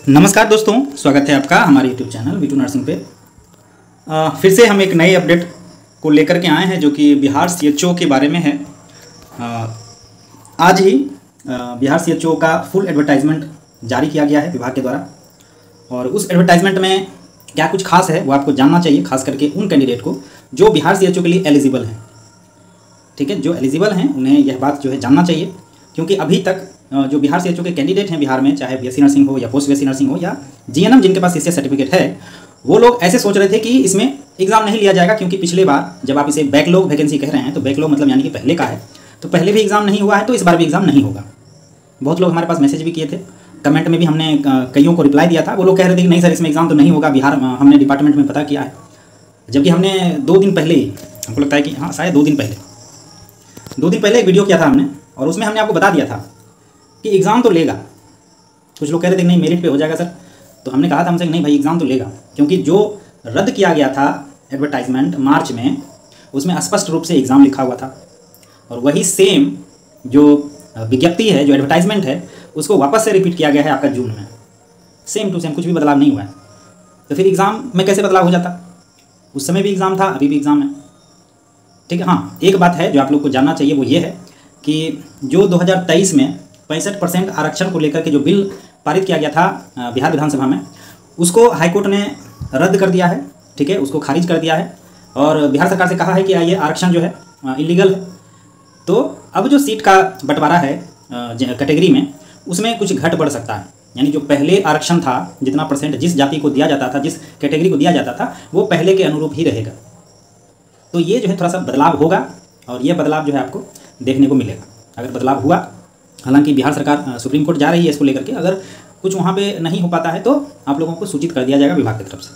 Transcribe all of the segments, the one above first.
नमस्कार दोस्तों, स्वागत है आपका हमारे YouTube चैनल वीटू नर्सिंग पे। फिर से हम एक नए अपडेट को लेकर के आए हैं जो कि बिहार CHO के बारे में है। आज ही बिहार CHO का फुल एडवर्टाइजमेंट जारी किया गया है विभाग के द्वारा, और उस एडवर्टाइजमेंट में क्या कुछ खास है वो आपको जानना चाहिए, खास करके उन कैंडिडेट को जो बिहार CHO के लिए एलिजिबल हैं। ठीक है, जो एलिजिबल हैं उन्हें यह बात जो है जानना चाहिए, क्योंकि अभी तक जो बिहार CHO के कैंडिडेट हैं बिहार में, चाहे BSc नर्सिंग हो या पोस्ट BSc नर्सिंग हो या GNM जिनके पास CCS सर्टिफिकेट है, वो लोग ऐसे सोच रहे थे कि इसमें एग्ज़ाम नहीं लिया जाएगा, क्योंकि पिछले बार जब आप इसे बैकलॉग वैकेंसी कह रहे हैं तो बैकलॉग मतलब यानी कि पहले का है, तो पहले भी एग्ज़ाम नहीं हुआ है तो इस बार भी एग्ज़ाम नहीं होगा। बहुत लोग हमारे पास मैसेज भी किए थे, कमेंट में भी हमने कईयों को रिप्लाई दिया था। वो लोग कह रहे थे कि नहीं सर, इसमें एग्ज़ाम तो नहीं होगा, बिहार हमने डिपार्टमेंट में पता किया है। जबकि हमने 2 दिन पहले ही, हमको लगता है कि हाँ शायद 2 दिन पहले एक वीडियो किया था हमने, और उसमें हमने आपको बता दिया था कि एग्ज़ाम तो लेगा। कुछ लोग कह रहे थे नहीं मेरिट पे हो जाएगा सर, तो हमने कहा था हमसे नहीं भाई एग्ज़ाम तो लेगा, क्योंकि जो रद्द किया गया था एडवर्टाइजमेंट मार्च में, उसमें स्पष्ट रूप से एग्ज़ाम लिखा हुआ था, और वही सेम जो विज्ञप्ति है, जो एडवर्टाइजमेंट है, उसको वापस से रिपीट किया गया है आपका जून में, सेम टू सेम, कुछ भी बदलाव नहीं हुआ है। तो फिर एग्ज़ाम में कैसे बदलाव हो जाता? उस समय भी एग्ज़ाम था, अभी भी एग्ज़ाम है। ठीक है, हाँ एक बात है जो आप लोग को जानना चाहिए, वो ये है कि जो 2023 में 65% आरक्षण को लेकर के जो बिल पारित किया गया था बिहार विधानसभा में, उसको हाईकोर्ट ने रद्द कर दिया है। ठीक है, उसको खारिज कर दिया है, और बिहार सरकार से कहा है कि ये आरक्षण जो है इलीगल है। तो अब जो सीट का बंटवारा है कैटेगरी में, उसमें कुछ घट बढ़ सकता है, यानी जो पहले आरक्षण था, जितना परसेंट जिस जाति को दिया जाता था, जिस कैटेगरी को दिया जाता था, वो पहले के अनुरूप ही रहेगा। तो ये जो है थोड़ा सा बदलाव होगा, और ये बदलाव जो है आपको देखने को मिलेगा अगर बदलाव हुआ। हालांकि बिहार सरकार सुप्रीम कोर्ट जा रही है इसको लेकर के, अगर कुछ वहाँ पे नहीं हो पाता है तो आप लोगों को सूचित कर दिया जाएगा विभाग की तरफ से।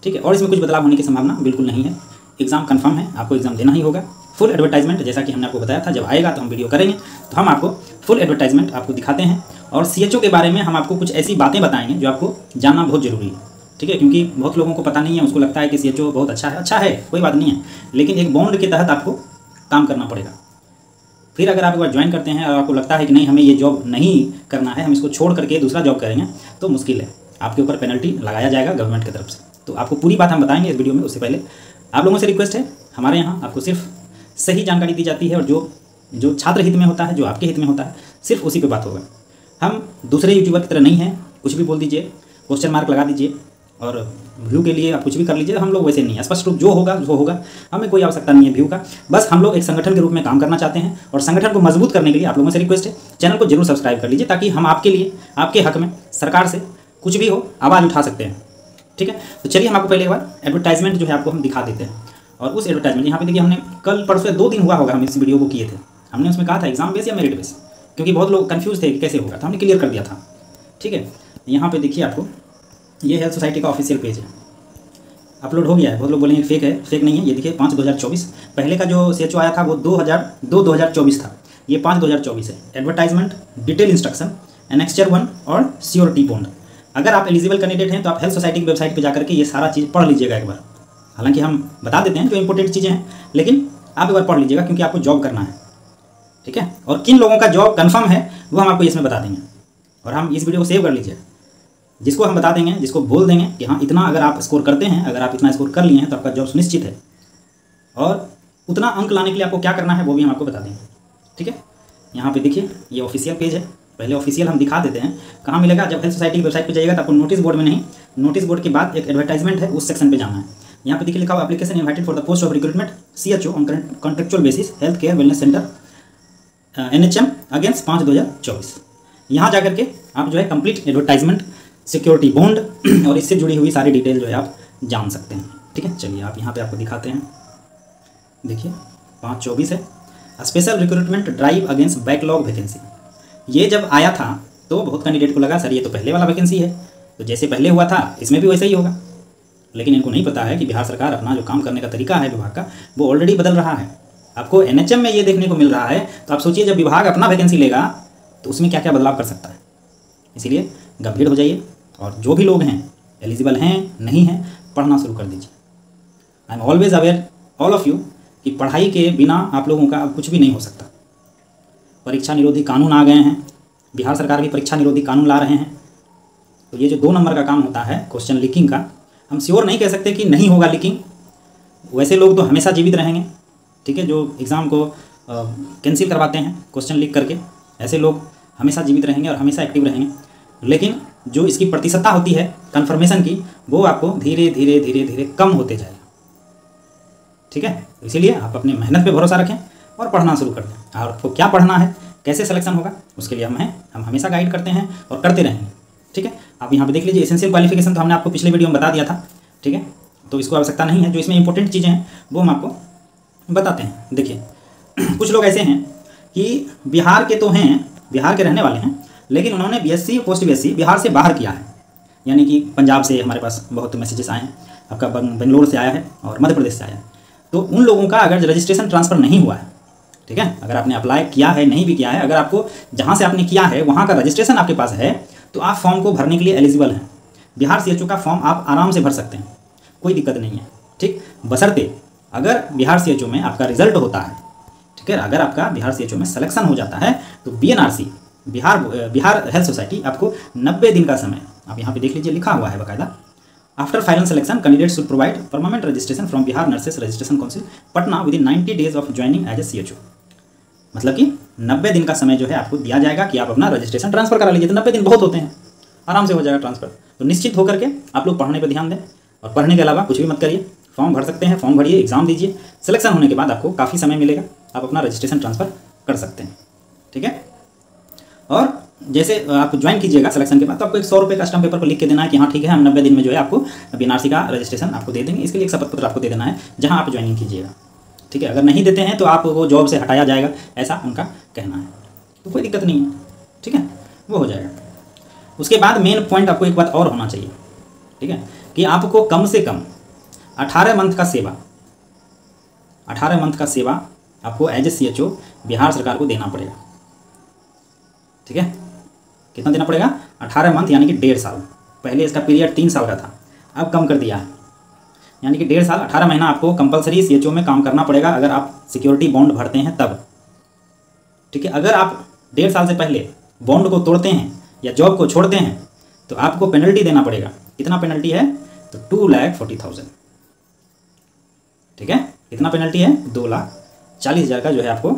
ठीक है, और इसमें कुछ बदलाव होने की संभावना बिल्कुल नहीं है। एग्ज़ाम कन्फर्म है, आपको एग्ज़ाम देना ही होगा। फुल एडवर्टाइजमेंट जैसा कि हमने आपको बताया था, जब आएगा तो हम वीडियो करेंगे, तो हम आपको फुल एडवर्टाइजमेंट आपको दिखाते हैं। और CHO के बारे में हम आपको कुछ ऐसी बातें बताएंगे जो आपको जानना बहुत ज़रूरी है। ठीक है, क्योंकि बहुत लोगों को पता नहीं है, उसको लगता है कि CHO बहुत अच्छा है, कोई बात नहीं है, लेकिन एक बॉन्ड के तहत आपको काम करना पड़ेगा। फिर अगर आप एक बार ज्वाइन करते हैं और आपको लगता है कि नहीं हमें ये जॉब नहीं करना है, हम इसको छोड़ करके दूसरा जॉब करेंगे, तो मुश्किल है, आपके ऊपर पेनल्टी लगाया जाएगा गवर्नमेंट की तरफ से। तो आपको पूरी बात हम बताएंगे इस वीडियो में। उससे पहले आप लोगों से रिक्वेस्ट है, हमारे यहाँ आपको सिर्फ सही जानकारी दी जाती है, और जो छात्र हित में होता है, जो आपके हित में होता है, सिर्फ उसी पे बात होगा। हम दूसरे यूट्यूबर की तरह नहीं हैं, कुछ भी बोल दीजिए, क्वेश्चन मार्क लगा दीजिए, और व्यू के लिए आप कुछ भी कर लीजिए। हम लोग वैसे नहीं है, स्पष्ट रूप जो होगा, हमें कोई आवश्यकता नहीं है व्यू का। बस हम लोग एक संगठन के रूप में काम करना चाहते हैं, और संगठन को मजबूत करने के लिए आप लोगों से रिक्वेस्ट है, चैनल को जरूर सब्सक्राइब कर लीजिए, ताकि हम आपके लिए, आपके हक में सरकार से कुछ भी हो आवाज़ उठा सकते हैं। ठीक है, तो चलिए हम आपको पहले एक बार एडवर्टाइजमेंट जो है आपको हम दिखा देते हैं। और उस एडवर्टाइजमेंट यहाँ पे देखिए, हमने कल परसों 2 दिन हुआ होगा हम इस वीडियो को किए थे। हमने उसमें कहा था एग्जाम बेस या मेरिट बेस, क्योंकि बहुत लोग कन्फ्यूज थे कि कैसे होगा, तो हमने क्लियर कर दिया था। ठीक है, यहाँ पे देखिए आपको ये हेल्थ सोसाइटी का ऑफिशियल पेज है, अपलोड हो गया है। बहुत लोग बोलेंगे फेक है, फेक नहीं है। ये देखिए 5/2024, पहले का जो CHO आया था वो 2024 था, ये 5/2024 है। एडवर्टाइजमेंट, डिटेल इंस्ट्रक्शन, एनेक्चर 1 और सियोरिटी बॉन्ड। अगर आप एलिजिबल कैंडिडेट हैं तो आप हेल्थ सोसाइटी की वेबसाइट पर जाकर के ये सारा चीज़ पढ़ लीजिएगा एक बार। हालांकि हम बता देते हैं जो इंपॉर्टेंट चीज़ें हैं, लेकिन आप एक बार पढ़ लीजिएगा, क्योंकि आपको जॉब करना है। ठीक है, और किन लोगों का जॉब कन्फर्म है वो हम आपको इसमें बता देंगे, और हम इस वीडियो को सेव कर लीजिए। जिसको हम बता देंगे, जिसको बोल देंगे कि हाँ इतना अगर आप स्कोर करते हैं, अगर आप इतना स्कोर कर लिए हैं तो आपका जॉब सुनिश्चित है, और उतना अंक लाने के लिए आपको क्या करना है वो भी हम आपको बता देंगे। ठीक है, यहाँ पे देखिए ये ऑफिशियल पेज है। पहले ऑफिशियल हम दिखा देते हैं कहाँ मिलेगा। जब हेल्थ सोसाइटी की वेबसाइट पे जाइएगा तो आपको नोटिस बोर्ड में नहीं, नोटिस बोर्ड के बाद एक एडवर्टाइजमेंट है, उस सेक्शन पे जाना है। यहाँ पे देखिए लिखा हुआ application invited for the post of recruitment CHO on contractual basis health care wellness centre NHM against 5/2024। यहाँ जाकर के आप जो है कंप्लीट एडवर्टाइजमेंट, सिक्योरिटी बॉन्ड और इससे जुड़ी हुई सारी डिटेल जो है आप जान सकते हैं। ठीक है, चलिए आप यहाँ पे आपको दिखाते हैं। देखिए 5/24 है, special recruitment drive against backlog vacancy. ये जब आया था तो बहुत कैंडिडेट को लगा सर ये तो पहले वाला वैकेंसी है, तो जैसे पहले हुआ था इसमें भी वैसे ही होगा। लेकिन इनको नहीं पता है कि बिहार सरकार अपना जो काम करने का तरीका है विभाग का, वो ऑलरेडी बदल रहा है। आपको NHM में ये देखने को मिल रहा है, तो आप सोचिए जब विभाग अपना वैकेंसी लेगा तो उसमें क्या क्या बदलाव कर सकता है। इसीलिए गंभीर हो जाइए, और जो भी लोग हैं एलिजिबल हैं नहीं हैं, पढ़ना शुरू कर दीजिए। I am always aware all of you कि पढ़ाई के बिना आप लोगों का अब कुछ भी नहीं हो सकता। परीक्षा निरोधी कानून आ गए हैं, बिहार सरकार भी परीक्षा निरोधी कानून ला रहे हैं, तो ये जो 2 नंबर का काम होता है क्वेश्चन लीकिंग का, हम श्योर नहीं कह सकते कि नहीं होगा लीकिंग। वैसे लोग तो हमेशा जीवित रहेंगे, ठीक है, जो एग्ज़ाम को कैंसिल करवाते हैं क्वेश्चन लीक करके, ऐसे लोग हमेशा जीवित रहेंगे और हमेशा एक्टिव रहेंगे। लेकिन जो इसकी प्रतिशतता होती है कन्फर्मेशन की, वो आपको धीरे धीरे धीरे धीरे कम होते जाएगा, ठीक है। इसीलिए आप अपनी मेहनत पे भरोसा रखें और पढ़ना शुरू कर दें। और आपको क्या पढ़ना है, कैसे सिलेक्शन होगा, उसके लिए हम हमेशा गाइड करते हैं और करते रहेंगे, ठीक है। आप यहाँ पे देख लीजिए, एसेंशियल क्वालिफिकेशन तो हमने आपको पिछले वीडियो में बता दिया था, ठीक है, तो इसको आवश्यकता नहीं है। जो इसमें इंपॉर्टेंट चीज़ें हैं वो हम आपको बताते हैं। देखिए कुछ लोग ऐसे हैं कि बिहार के तो हैं, बिहार के रहने वाले हैं, लेकिन उन्होंने बीएससी पोस्ट बीएससी बिहार से बाहर किया है। यानी कि पंजाब से हमारे पास बहुत मैसेजेस आए हैं, आपका बेंगलोर से आया है और मध्य प्रदेश से आया है। तो उन लोगों का अगर रजिस्ट्रेशन ट्रांसफ़र नहीं हुआ है, ठीक है, अगर आपने अप्लाई किया है, नहीं भी किया है, अगर आपको जहाँ से आपने किया है वहाँ का रजिस्ट्रेशन आपके पास है, तो आप फॉर्म को भरने के लिए एलिजिबल हैं। बिहार सीएचओ का फॉर्म आप आराम से भर सकते हैं, कोई दिक्कत नहीं है, ठीक। बशर्ते अगर बिहार सीएचओ में आपका रिजल्ट होता है, ठीक है, अगर आपका बिहार सीएचओ में सिलेक्शन हो जाता है, तो बीएनआरसी बिहार हेल्थ सोसाइटी आपको 90 दिन का समय, आप यहाँ पे देख लीजिए लिखा हुआ है बाकायदा, after final selection candidate should provide permanent registration from Bihar nurses registration council Patna within 90 days of joining as a CHO. मतलब कि 90 दिन का समय जो है आपको दिया जाएगा कि आप अपना रजिस्ट्रेशन ट्रांसफर करा लीजिए। तो 90 दिन बहुत होते हैं, आराम से हो जाएगा ट्रांसफर। तो निश्चित होकर के आप लोग पढ़ने पर ध्यान दें और पढ़ने के अलावा कुछ भी मत करिए। फॉर्म भर सकते हैं, फॉर्म भरिए, एग्जाम दीजिए, सिलेक्शन होने के बाद आपको काफ़ी समय मिलेगा, आप अपना रजिस्ट्रेशन ट्रांसफ़र कर सकते हैं, ठीक है। और जैसे आप ज्वाइन कीजिएगा सिलेक्शन के बाद, तो आपको 100 रुपये का स्टैम्प पेपर पर लिख के देना है कि हाँ ठीक है, हम 90 दिन में जो है आपको बीएनआरसी का रजिस्ट्रेशन आपको दे देंगे। इसके लिए एक शपथ पत्र आपको दे देना है जहाँ आप ज्वाइनिंग कीजिएगा, ठीक है। अगर नहीं देते हैं तो आपको जॉब से हटाया जाएगा, ऐसा उनका कहना है। तो कोई दिक्कत नहीं है, ठीक है, वो हो जाएगा। उसके बाद मेन पॉइंट आपको एक बात और होना चाहिए, ठीक है, कि आपको कम से कम 18 मंथ का सेवा, 18 मंथ का सेवा आपको एज ए सीएचओ बिहार सरकार को देना पड़ेगा, ठीक है। कितना देना पड़ेगा? 18 मंथ, यानी कि 1.5 साल। पहले इसका पीरियड 3 साल का था, अब कम कर दिया है, यानी कि 1.5 साल 18 महीना आपको कंपलसरी सीएचओ में काम करना पड़ेगा अगर आप सिक्योरिटी बॉन्ड भरते हैं तब, ठीक है। अगर आप 1.5 साल से पहले बॉन्ड को तोड़ते हैं या जॉब को छोड़ते हैं तो आपको पेनल्टी देना पड़ेगा। कितना पेनल्टी है? तो 2,40,000, ठीक है। कितना पेनल्टी है? 2,40,000 का जो है आपको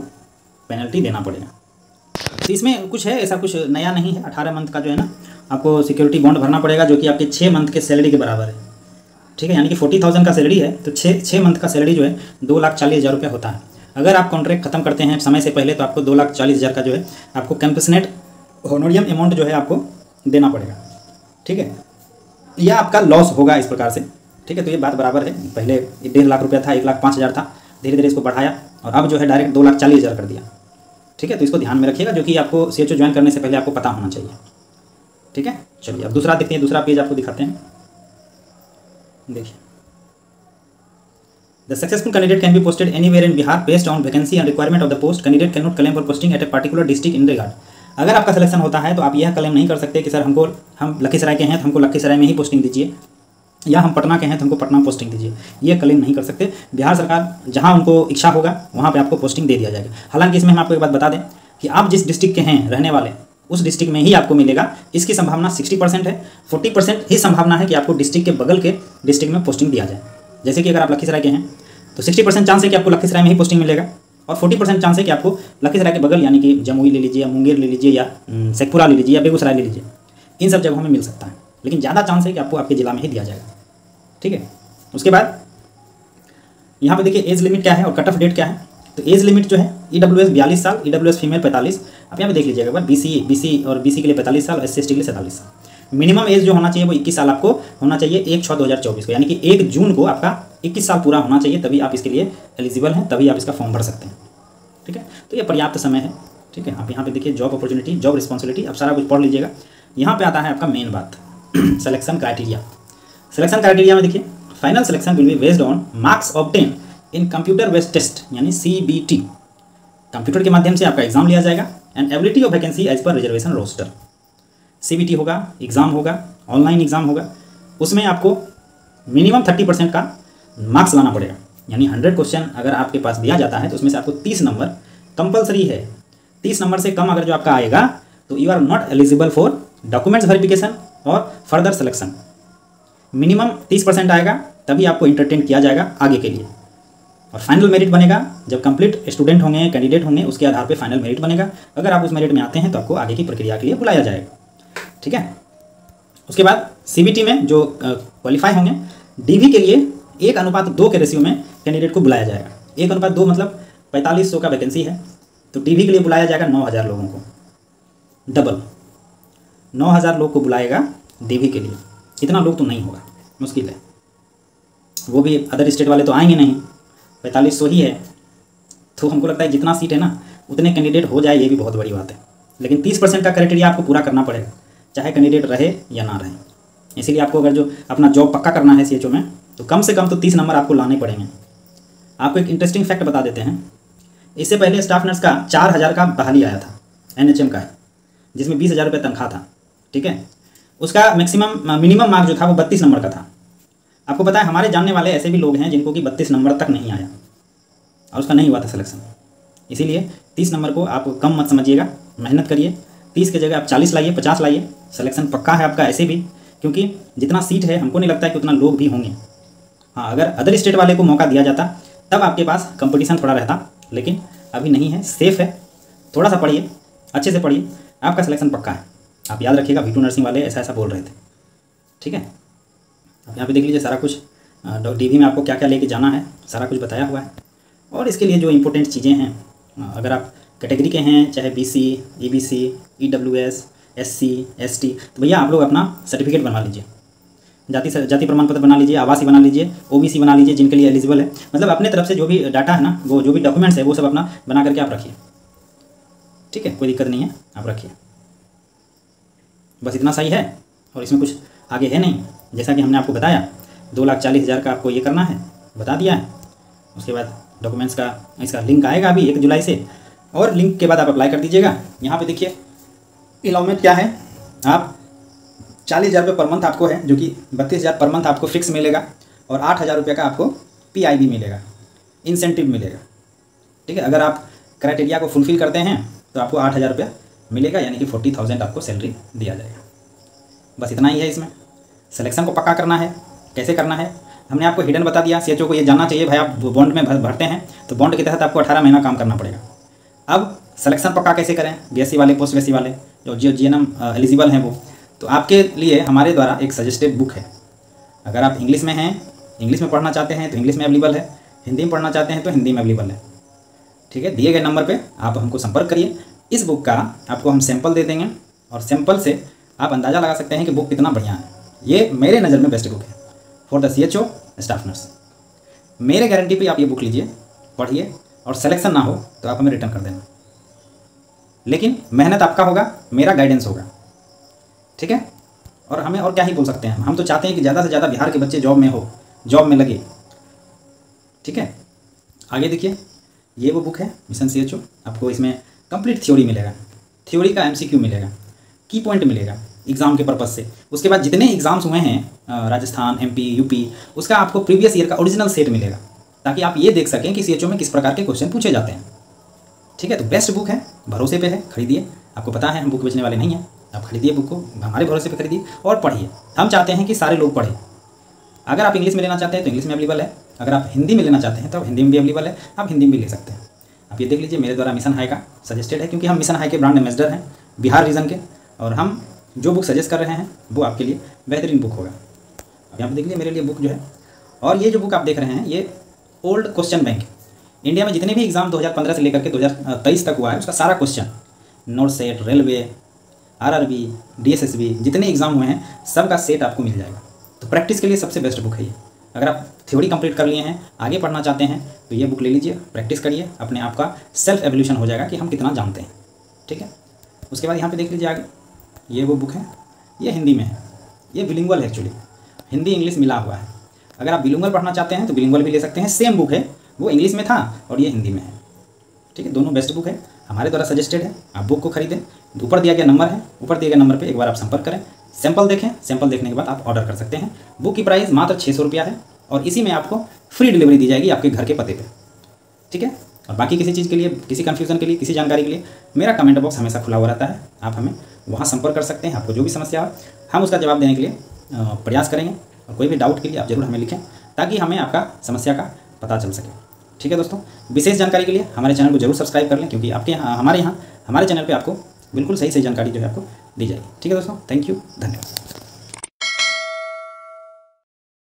पेनल्टी देना पड़ेगा। तो इसमें कुछ है, ऐसा कुछ नया नहीं है। 18 मंथ का जो है ना आपको सिक्योरिटी बॉन्ड भरना पड़ेगा, जो कि आपके 6 मंथ के सैलरी के बराबर है, ठीक है। यानी कि 40,000 का सैलरी है तो 6 मंथ का सैलरी जो है 2,40,000 रुपया होता है। अगर आप कॉन्ट्रैक्ट खत्म करते हैं समय से पहले तो आपको 2,40,000 का जो है आपको कैंपसनेट होनोरियम अमाउंट जो है आपको देना पड़ेगा, ठीक है। यह आपका लॉस होगा इस प्रकार से, ठीक है। तो ये बात बराबर है। पहले 1.5 लाख रुपया था, 1,05,000 था, धीरे धीरे इसको बढ़ाया और अब जो है डायरेक्ट 2,40,000 कर दिया, ठीक है। तो इसको ध्यान में रखिएगा, जो कि आपको सीएचओ ज्वाइन करने से पहले आपको पता होना चाहिए, ठीक है। चलिए अब दूसरा देखते हैं, दूसरा पेज आपको दिखाते हैं। देखिए, the successful candidate can be posted anywhere in Bihar based on vacancy and requirement of the post. Candidate can not claim for posting at a particular district in regard. अगर आपका सिलेक्शन होता है तो आप यह क्लेम नहीं कर सकते कि सर हम लखीसराय के हैं तो हमको लखीसराय में ही पोस्टिंग दीजिए, या हम पटना के हैं तो हमको पटना पोस्टिंग दीजिए। ये क्लेम नहीं कर सकते। बिहार सरकार जहाँ उनको इच्छा होगा वहाँ पे आपको पोस्टिंग दे दिया जाएगा। हालांकि इसमें हम आपको एक बात बता दें कि आप जिस डिस्ट्रिक्ट के हैं रहने वाले, उस डिस्ट्रिक्ट में ही आपको मिलेगा। इसकी संभावना 60% है, 40% ही संभावना है कि आपको डिस्ट्रिक्ट के बगल के डिस्ट्रिक्ट में पोस्टिंग दिया जाए। जैसे कि अगर आप लखीसराय के हैं तो 60% चांस है कि आपको लखीसराय में ही पोस्टिंग मिलेगा, और 40% चांस है कि आपको लखीसराय के बगल यानी कि जमुई ले लीजिए, या मुंगेर ले लीजिए, या शेखपुरा ले लीजिए, या बेगूसराय ले लीजिए, इन सब जगहों में मिल सकता है। लेकिन ज़्यादा चांस है कि आपको आपके जिला में ही दिया जाएगा, ठीक है। उसके बाद यहाँ पे देखिए एज लिमिट क्या है और कट ऑफ डेट क्या है। तो एज लिमिट जो है EWS 42 साल, EWS फीमेल 45। आप यहाँ पे देख लीजिएगा, BC और BC के लिए 45 साल और SC/ST के लिए 47 साल। मिनिमम एज जो होना चाहिए वो 21 साल आपको होना चाहिए 1/6/2024 को, यानी कि 1 जून को आपका 21 साल पूरा होना चाहिए, तभी आप इसके लिए एलिजिबल हैं, तभी आप इसका फॉर्म भर सकते हैं, ठीक है। तो ये पर्याप्त समय है, ठीक है। आप यहाँ पे देखिए जॉब अपॉर्चुनिटी, जॉब रिस्पॉन्सिबिलिटी, आप सारा कुछ पढ़ लीजिएगा। यहाँ पे आता है आपका मेन बात सिलेक्शन क्राइटेरिया। सिलेक्शन क्राइटेरिया में देखिए, final selection will be based on marks obtain in computer based test, यानी CBT। कंप्यूटर के माध्यम से आपका एग्जाम लिया जाएगा। And ability of vacancy as per reservation roster. CBT होगा, एग्जाम होगा, ऑनलाइन एग्जाम होगा, उसमें आपको मिनिमम 30% का मार्क्स लाना पड़ेगा। यानी 100 क्वेश्चन अगर आपके पास दिया जाता है तो उसमें से आपको 30 नंबर कंपलसरी है। 30 नंबर से कम अगर जो आपका आएगा तो you are not eligible for documents verification और फर्दर सिलेक्शन। मिनिमम 30% आएगा तभी आपको इंटरटेन किया जाएगा आगे के लिए। और फाइनल मेरिट बनेगा जब कंप्लीट स्टूडेंट होंगे, कैंडिडेट होंगे, उसके आधार पे फाइनल मेरिट बनेगा। अगर आप उस मेरिट में आते हैं तो आपको आगे की प्रक्रिया के लिए बुलाया जाएगा। ठीक है। उसके बाद CBT में जो क्वालिफाई होंगे, DV के लिए 1:2 के रेशियो में कैंडिडेट को बुलाया जाएगा। 1:2 मतलब 4500 का वैकेंसी है, तो DV के लिए बुलाया जाएगा 9000 लोगों को, डबल 9000 लोग को बुलाएगा DV के लिए। इतना लोग तो नहीं होगा, मुश्किल है। वो भी अदर स्टेट वाले तो आएंगे नहीं, 4500 ही है। तो हमको लगता है जितना सीट है ना उतने कैंडिडेट हो जाए, ये भी बहुत बड़ी बात है। लेकिन 30% का क्राइटेरिया आपको पूरा करना पड़ेगा, चाहे कैंडिडेट रहे या ना रहे। इसीलिए आपको अगर जो अपना जॉब पक्का करना है CHO में, तो कम से कम तो 30 नंबर आपको लाने पड़ेंगे। आपको एक इंटरेस्टिंग फैक्ट बता देते हैं। इससे पहले स्टाफ नर्स का 4000 का बहाली आया था, NHM का है, जिसमें 20,000 रुपये तनख्वाह था। ठीक है। उसका मिनिमम मार्क जो था वो 32 नंबर का था। आपको पता है हमारे जानने वाले ऐसे भी लोग हैं जिनको कि 32 नंबर तक नहीं आया और उसका नहीं हुआ था सिलेक्शन। इसीलिए 30 नंबर को आप कम मत समझिएगा, मेहनत करिए। 30 की जगह आप 40 लाइए, 50 लाइए, सिलेक्शन पक्का है आपका ऐसे भी, क्योंकि जितना सीट है हमको नहीं लगता है कि उतना लोग भी होंगे। हाँ, अगर अदर स्टेट वाले को मौका दिया जाता तब आपके पास कंपटीशन थोड़ा रहता, लेकिन अभी नहीं है, सेफ है। थोड़ा सा पढ़िए, अच्छे से पढ़िए, आपका सिलेक्शन पक्का है। आप याद रखिएगा, V2 नर्सिंग वाले ऐसा ऐसा बोल रहे थे। ठीक है। अब यहाँ पे देख लीजिए सारा कुछ, DV में आपको क्या क्या लेके जाना है सारा कुछ बताया हुआ है। और इसके लिए जो इम्पोर्टेंट चीज़ें हैं, अगर आप कैटेगरी के हैं, चाहे BC, EBC, EWS, SC, ST, तो भैया आप लोग अपना सर्टिफिकेट बनवा लीजिए, जाति प्रमाण पत्र बना लीजिए, आवासीय बना लीजिए, OBC बना लीजिए जिनके लिए एलिजिबल है। मतलब अपने तरफ से जो भी डाटा है ना, वो जो भी डॉक्यूमेंट्स है वो सब अपना बना करके आप रखिए। ठीक है, कोई दिक्कत नहीं है, आप रखिए। बस इतना सही है और इसमें कुछ आगे है नहीं। जैसा कि हमने आपको बताया 2,40,000 का आपको ये करना है, बता दिया है। उसके बाद डॉक्यूमेंट्स का इसका लिंक आएगा अभी 1 जुलाई से, और लिंक के बाद आप अप्लाई कर दीजिएगा। यहाँ पे देखिए इलाउमेंट क्या है, आप 40,000 रुपये पर मंथ आपको है, जो कि 32,000 पर मंथ आपको फिक्स मिलेगा, और 8,000 रुपये का आपको PI भी मिलेगा, इंसेंटिव मिलेगा। ठीक है। अगर आप क्राइटेरिया को फुलफिल करते हैं तो आपको 8,000 रुपया मिलेगा, यानी कि 40,000 आपको सैलरी दिया जाएगा। बस इतना ही है इसमें। सिलेक्शन को पक्का करना है, कैसे करना है हमने आपको हिडन बता दिया। CHO को ये जानना चाहिए भाई, आप बॉन्ड में भरते हैं तो बॉन्ड के तहत आपको 18 महीना काम करना पड़ेगा। अब सिलेक्शन पक्का कैसे करें, BSc वाले, पोस्ट BSc वाले, जो GNM एलिजिबल हैं वो, तो आपके लिए हमारे द्वारा एक सजेस्टेड बुक है। अगर आप इंग्लिश में हैं, इंग्लिश में पढ़ना चाहते हैं तो इंग्लिश में अवेलेबल है, हिंदी में पढ़ना चाहते हैं तो हिंदी में अवेलेबल है। ठीक है। दिए गए नंबर पे आप हमको संपर्क करिए। इस बुक का आपको हम सैंपल दे देंगे, और सैंपल से आप अंदाज़ा लगा सकते हैं कि बुक कितना बढ़िया है। ये मेरे नज़र में बेस्ट बुक है for the CHO staff nurse. मेरे गारंटी पे आप ये बुक लीजिए, पढ़िए, और सिलेक्शन ना हो तो आप हमें रिटर्न कर देना। लेकिन मेहनत आपका होगा, मेरा गाइडेंस होगा। ठीक है। और हमें और क्या ही बोल सकते हैं, हम तो चाहते हैं कि ज़्यादा से ज़्यादा बिहार के बच्चे जॉब में हो, जॉब में लगे। ठीक है। आगे देखिए, ये वो बुक है मिशन CHO। आपको इसमें कंप्लीट थ्योरी मिलेगा, थ्योरी का MCQ मिलेगा, की पॉइंट मिलेगा एग्ज़ाम के पर्पज़ से। उसके बाद जितने एग्ज़ाम्स हुए हैं राजस्थान, MP, UP, उसका आपको प्रीवियस ईयर का ओरिजिनल सेट मिलेगा, ताकि आप ये देख सकें कि CHO में किस प्रकार के क्वेश्चन पूछे जाते हैं। ठीक है। तो बेस्ट बुक है, भरोसे पे है, खरीदिए। आपको पता है हम बुक बेचने वाले नहीं हैं, आप खरीदिए बुक को, हमारे भरोसे पे खरीदिए और पढ़िए। हम चाहते हैं कि सारे लोग पढ़ें। अगर आप इंग्लिश में लेना चाहते हैं तो इंग्लिश में अवेलेबल है, अगर आप हिंदी में लेना चाहते हैं तो हिंदी में भी अवेलेबल है, आप हिंदी में भी ले सकते हैं। आप ये देख लीजिए, मेरे द्वारा मिशन हाई का सजेस्टेड है, क्योंकि हम मिशन हाई के ब्रांड एम्बेसडर हैं बिहार रीजन के, और हम जो बुक सजेस्ट कर रहे हैं वो आपके लिए बेहतरीन बुक होगा। अब यहाँ पर देख लीजिए मेरे लिए बुक जो है, और ये जो बुक आप देख रहे हैं ये ओल्ड क्वेश्चन बैंक, इंडिया में जितने भी एग्ज़ाम 2015 से लेकर के 2023 तक हुआ है उसका सारा question, not set, railway, RRB, DSSB, जितने एग्ज़ाम हुए हैं सबका सेट आपको मिल जाएगा। तो प्रैक्टिस के लिए सबसे बेस्ट बुक है ये। अगर आप थ्योरी कंप्लीट कर लिए हैं, आगे पढ़ना चाहते हैं तो ये बुक ले लीजिए, प्रैक्टिस करिए, अपने आप का सेल्फ एवोल्यूशन हो जाएगा कि हम कितना जानते हैं। ठीक है। उसके बाद यहाँ पे देख लीजिए आगे, ये वो बुक है, ये हिंदी में है, ये बिलिंगुअल है एक्चुअली, हिंदी इंग्लिश मिला हुआ है। अगर आप बिलिंगुअल पढ़ना चाहते हैं तो बिलिंगुअल भी ले सकते हैं, सेम बुक है, वो इंग्लिश में था और ये हिंदी में है। ठीक है। दोनों बेस्ट बुक है, हमारे द्वारा सजेस्टेड है। आप बुक को खरीदें, ऊपर दिया गया नंबर है, ऊपर दिए गए नंबर पे एक बार आप संपर्क करें, सैंपल देखें, सैंपल देखने के बाद आप ऑर्डर कर सकते हैं। बुक की प्राइस मात्र 600 रुपया है, और इसी में आपको फ्री डिलीवरी दी जाएगी आपके घर के पते पे। ठीक है। और बाकी किसी चीज़ के लिए, किसी कन्फ्यूज़न के लिए, किसी जानकारी के लिए मेरा कमेंट बॉक्स हमेशा खुला हुआ रहता है, आप हमें वहाँ संपर्क कर सकते हैं। आपको जो भी समस्या हो हम उसका जवाब देने के लिए प्रयास करेंगे। और कोई भी डाउट के लिए आप ज़रूर हमें लिखें ताकि हमें आपका समस्या का पता चल सके। ठीक है दोस्तों, विशेष जानकारी के लिए हमारे चैनल को जरूर सब्सक्राइब कर लें, क्योंकि आपके हमारे चैनल पे आपको बिल्कुल सही जानकारी जो है आपको दी जाएगी। ठीक है दोस्तों, थैंक यू, धन्यवाद।